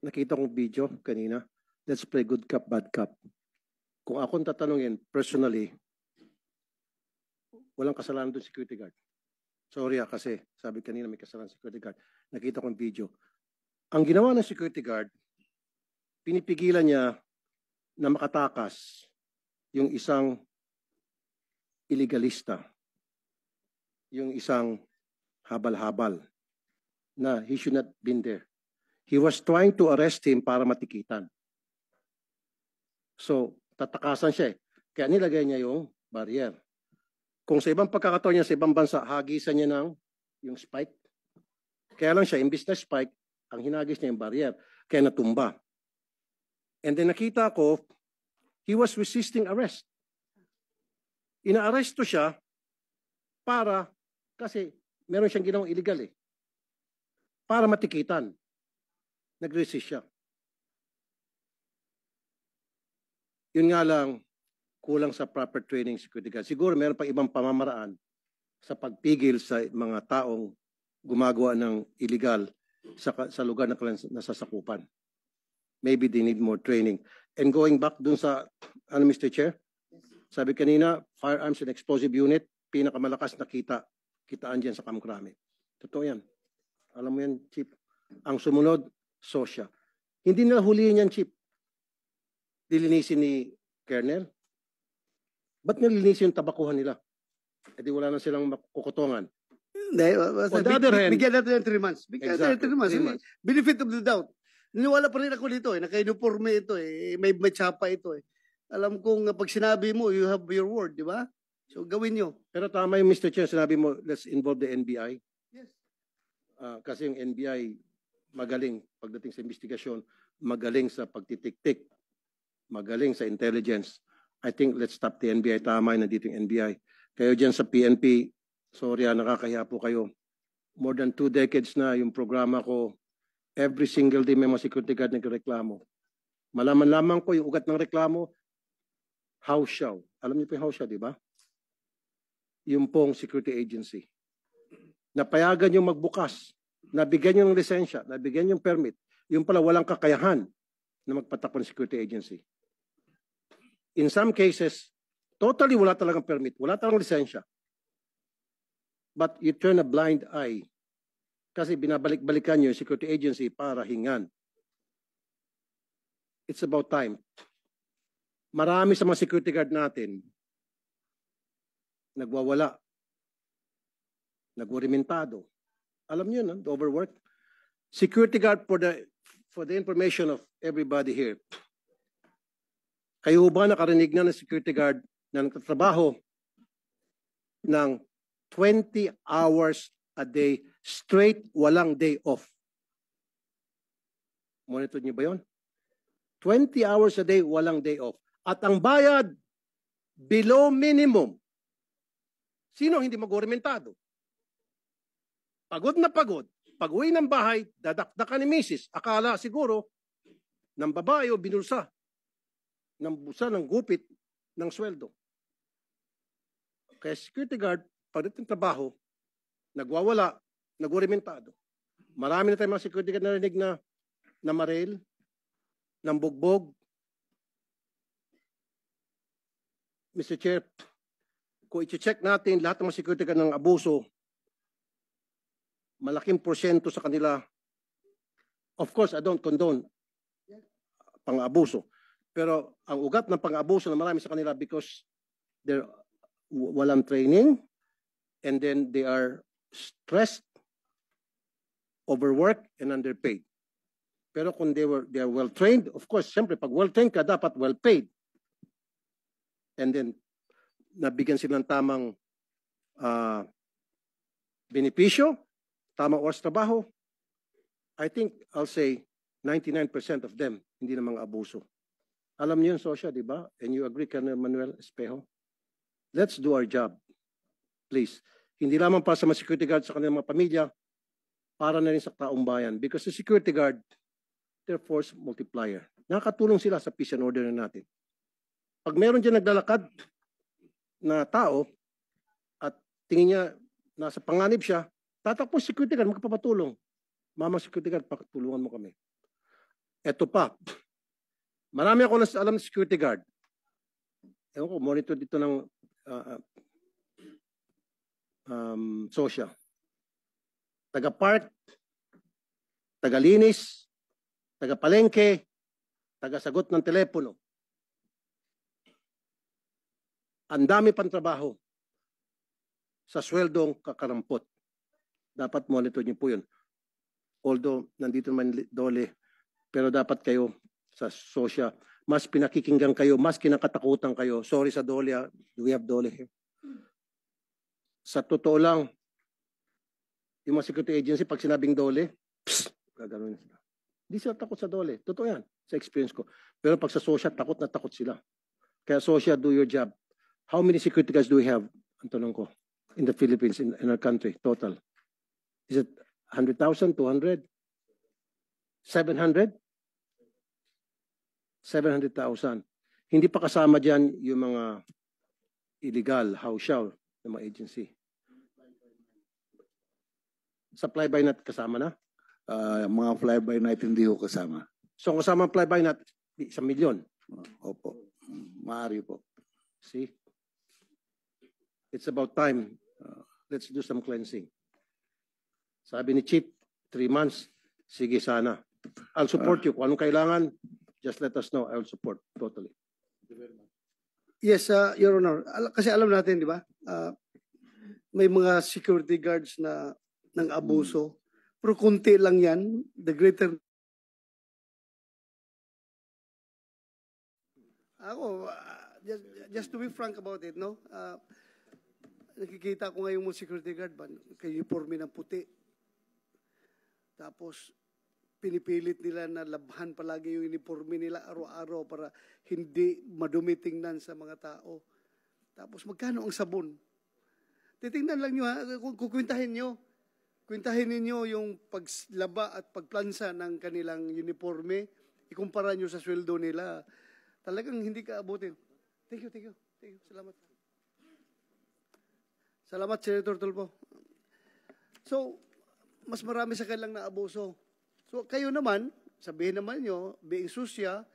Nakita kong video kanina. Let's play good cop, bad cop. Kung akong tatanungin, personally, walang kasalanan doon security guard. Sorry kasi sabi kanina may kasalanan security guard. Nakita kong video. Ang ginawa ng security guard, pinipigilan niya na makatakas yung isang illegalista, yung isang habal-habal na he should not been there. He was trying to arrest him para matikitan. So, tatakasan siya eh. Kaya nilagay niya yung barrier. Kung sa ibang pagkakataon niya sa ibang bansa, hagisan niya ng yung spike. Kaya lang siya, imbis na spike, ang hinagis niya yung barrier. Kaya natumba. And then nakita ko, he was resisting arrest. Ina-arresto siya para, kasi meron siyang ginawang illegal eh. Para matikitan. Nag-resist siya. Yun nga lang, kulang sa proper training security guard. Siguro meron pa ibang pamamaraan sa pagpigil sa mga taong gumagawa ng illegal sa lugar na nasasakupan. Maybe they need more training. And going back dun sa, Mr. Chair, sabi kanina, firearms and explosive unit, pinakamalakas na kitaan dyan sa Kamkrame. Totoo yan. Alam mo yan, Chief. Ang sumunod, Sosya. Hindi nila huliin yan, Chief. Dilinisin ni Colonel. Ba't nilinisin yung tabakuhan nila? E di wala na silang makukutongan. On the other hand, bigyan natin ng 3 months. Bigyan natin ng 3 months. Benefit of the doubt. Niniwala pa rin ako dito eh. Naka-uniforme ito eh. May tsapa ito eh. Alam kong pag sinabi mo, you have your word, di ba? So gawin nyo. Pero tama yung Mr. Chair, sinabi mo, let's involve the NBI. Yes. Kasi yung NBI, magaling pagdating sa investigasyon, magaling sa pagtitik-tik, magaling sa intelligence. I think let's stop the NBI. Tama yung nandito yung NBI. Kayo dyan sa PNP, sorry nakakahiya po kayo. More than 2 decades na yung programa ko, every single day may mga security guard nagreklamo. Malaman-laman ko yung ugat ng reklamo, house show. Alam niyo po yung house show, di ba? Yung pong security agency. Napayagan yung magbukas, nabigyan yung lisensya, nabigyan yung permit. Yung pala walang kakayahan na magpatakbo ng security agency. In some cases, totally wala talagang permit, wala talagang lisensya. But you turn a blind eye kasi binabalik-balikan nyo yung security agency para hingan. It's about time. Marami sa mga security guard natin nagwawala, nagwarimentado. Alam niyo na, the overwork. Security guard for the information of everybody here. Kayo ba nakarinig na ng security guard na nagtatrabaho ng 20 hours a day straight, walang day off? Monitor niyo ba yun? 20 hours a day, walang day off. At ang bayad, below minimum. Sino ang hindi mag-orimentado? Pagod na pagod. Pag-uwi ng bahay, dadakdakan ni misis. Akala siguro, ng babae o binulsa. Ng busa, ng gupit, ng sweldo. Kaya security guard, pagdating trabaho, nagwawala, nag-orimentado. Marami na tayong mga security guard narinig na maril, ng bugbog. Mr. Chair, kung i-check natin lahat ng mga security guard ng abuso, malaking porsyento sa kanila, of course, I don't condone pang-abuso. Pero ang ugat ng pang-abuso na marami sa kanila because they're walang training and then they are stressed, overworked, and underpaid. Pero kung they are well trained, of course, siyempre pag well trained ka, dapat well paid. And then nabigyan sila ng tamang benepisyo, tamang oras trabaho. I think I'll say 99% of them hindi na mga abuso. Alam niyo yun, Sosya, di ba? And you agree, Colonel Manuel Espejo? Let's do our job. Please. Hindi lamang para sa mga security guard sa kanilang mga pamilya, para na rin sa taong bayan. Because the security guard, they're force multiplier. Nakakatulong sila sa peace and order na natin. Pag meron dyan naglalakad na tao at tingin niya nasa panganib siya, tatakbo security guard, magpapatulong. Mama security guard, tulungan mo kami. Eto pa, marami ako alam ng security guard. Ewan ko, monitor dito ng social. Taga-park, taga-linis, taga-palengke, taga-sagot ng telepono. Ang dami pang trabaho sa sweldong kakarampot. Dapat monitor niyo po yun. Although, nandito naman Dole, pero dapat kayo sa social, mas pinakikinggan kayo, mas kinakatakutan kayo. Sorry sa Dole, do we have Dole here? Sa totoo lang, yung mga security agency, pag sinabing Dole, gagano'n sila. Hindi sila takot sa Dole. Totoo yan, sa experience ko. Pero pag sa social, takot na takot sila. Kaya social, do your job. How many security guards do we have? Ang tanong ko. In the Philippines, in our country, total. Is it 100,000, 200? 700? 700,000. Hindi pa kasama dyan yung mga illegal, house-show ng mga agency. Sa fly-by-night kasama na? Mga fly-by-night hindi ko kasama. So kasama ang fly-by-night, 1 milyon. Opo. Maaari po. See? It's about time. Let's do some cleansing. Sabi ni Chief, 3 months. Sige sana. I'll support you. Kung anong kailangan, just let us know. I'll support totally. Yes, Your Honor. Kasi alam natin, di ba? May mga security guards na ng abuso. Pero kunti lang yan. The greater... Ako, just to be frank about it, no? Nakikita ko ngayon mo security guard ba? Kay uniforme ng puti. Tapos, pinipilit nila na labhan palagi yung uniforme nila araw-araw para hindi madumi tingnan sa mga tao. Tapos, magkano ang sabon? Titingnan lang nyo ha, kukwintahin nyo. Kwintahin ninyo yung paglaba at pagplansa ng kanilang uniforme. Ikumpara nyo sa sweldo nila. Talagang hindi ka abutin. Thank you. Salamat. Salamat, Senator Tulfo. So, mas marami sa kanilang naabuso. So, kayo naman, sabihin naman nyo, being SUSIA,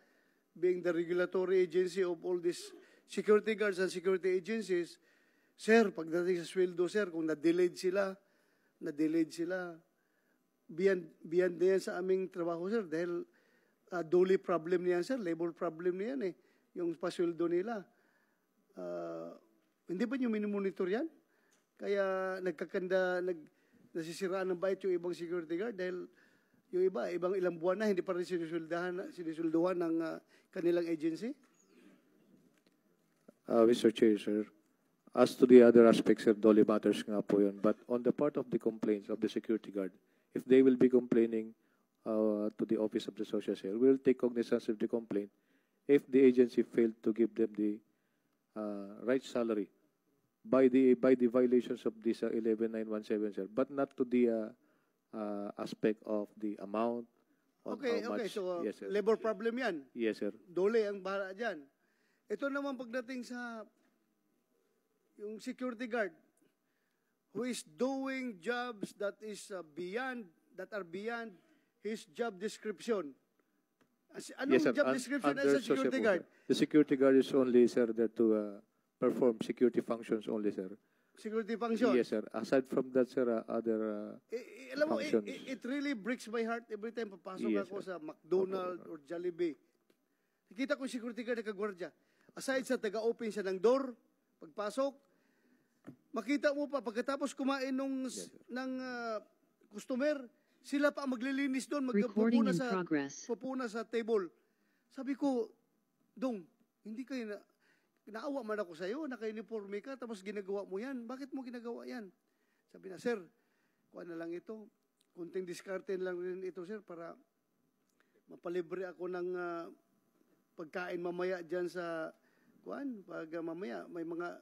being the regulatory agency of all these security guards and security agencies, sir, pagdating sa sweldo, sir, kung na-delayed sila, beyond na yan sa aming trabaho, sir, dahil dole problem niyan, sir, labor problem niyan yung pasweldo nila. Hindi ba nyo minimonitor yan? Kaya nasisiraan ng bait yung ibang security guard dahil yung ibang ilang buwan na, hindi pa rin sinisulduhan ng kanilang agency? Mr. Chair, sir, as to the other aspects, sir, Dolly matters nga po yun. But on the part of the complaints of the security guard, if they will be complaining to the Office of the Social Sir, we will take cognizance of the complaint if the agency failed to give them the right salary by the violations of this 11917, sir, but not to the aspect of the amount. Okay, so yes, sir. Labor problem yan. Yes, sir. Dole ang bahala dyan. Ito naman pagdating sa yung security guard who is doing jobs that are beyond his job description. Anong yes, sir. job description as a security guard? The security guard is only, sir, there to perform security functions only, sir. Security function? Yes, sir. Aside from that, sir, other alam mo, functions. it really breaks my heart every time papasok Yes, ako sir. sa McDonald's or Jollibee. Nakita ko yung security guard na kagwardya. Aside sa taga-open siya ng door, pagpasok, makita mo pa, pagkatapos kumain ng customer, sila pa ang maglilinis doon, pupuna sa table. Sabi ko, Dong, hindi kayo naawa man ako sa'yo, naka-uniforme ka, tapos ginagawa mo yan. Bakit mo ginagawa yan? Sabi na, sir, kuha na lang ito. Kunting diskarte lang rin ito, sir, para mapalibre ako ng pagkain mamaya dyan sa, pag mamaya may mga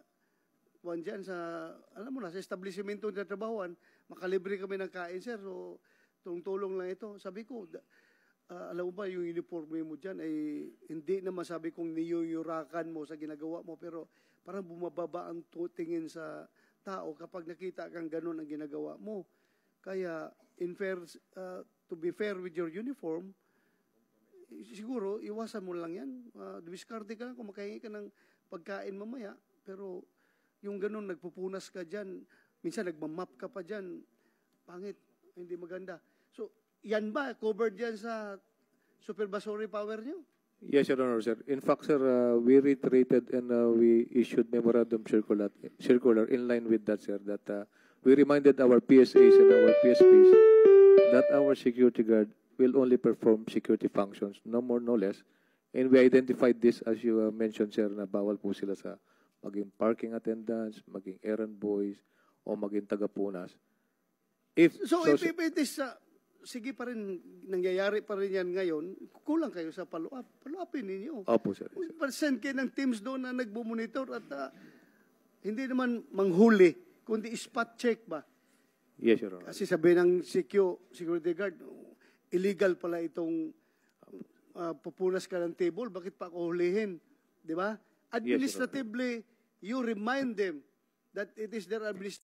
dyan sa, alam mo na, sa establishmento na trabahoan, makalibre kami ng kain, sir. So, tulong lang ito. Sabi ko, alam mo ba, yung uniforme mo dyan ay hindi naman sabi kong niyuyurakan mo sa ginagawa mo, pero parang bumababa ang tingin sa tao kapag nakita kang ganun ang ginagawa mo. Kaya to be fair with your uniform, siguro, iwasan mo lang yan. Diskarte ka lang kung makahingi ka ng pagkain mamaya. Pero yung ganun, nagpupunas ka dyan, minsan nagmamap ka pa dyan, pangit, hindi maganda. So, yan ba, covered yan sa supervisory power nyo? Yes, Your Honor, sir. In fact, sir, we reiterated and we issued memorandum circular in line with that, sir, that we reminded our PSAs and our PSPs that our security guard will only perform security functions, no more, no less. And we identified this, as you mentioned, sir, na bawal po sila sa maging parking attendants, maging errand boys, o maging tagapunas. If it is, sige pa rin, nangyayari pa rin yan ngayon, kulang kayo sa follow-up. Follow-upin ninyo. Opo, sir. Send kayo ng teams doon na nagbo-monitor at hindi naman manghuli, kundi spot check ba? Yes, Your Honor. Kasi sabi ng security guard, illegal pala itong pupunas ka ng table, bakit pa ako hulihin? Di ba? Administratively, you remind them that it is their administrative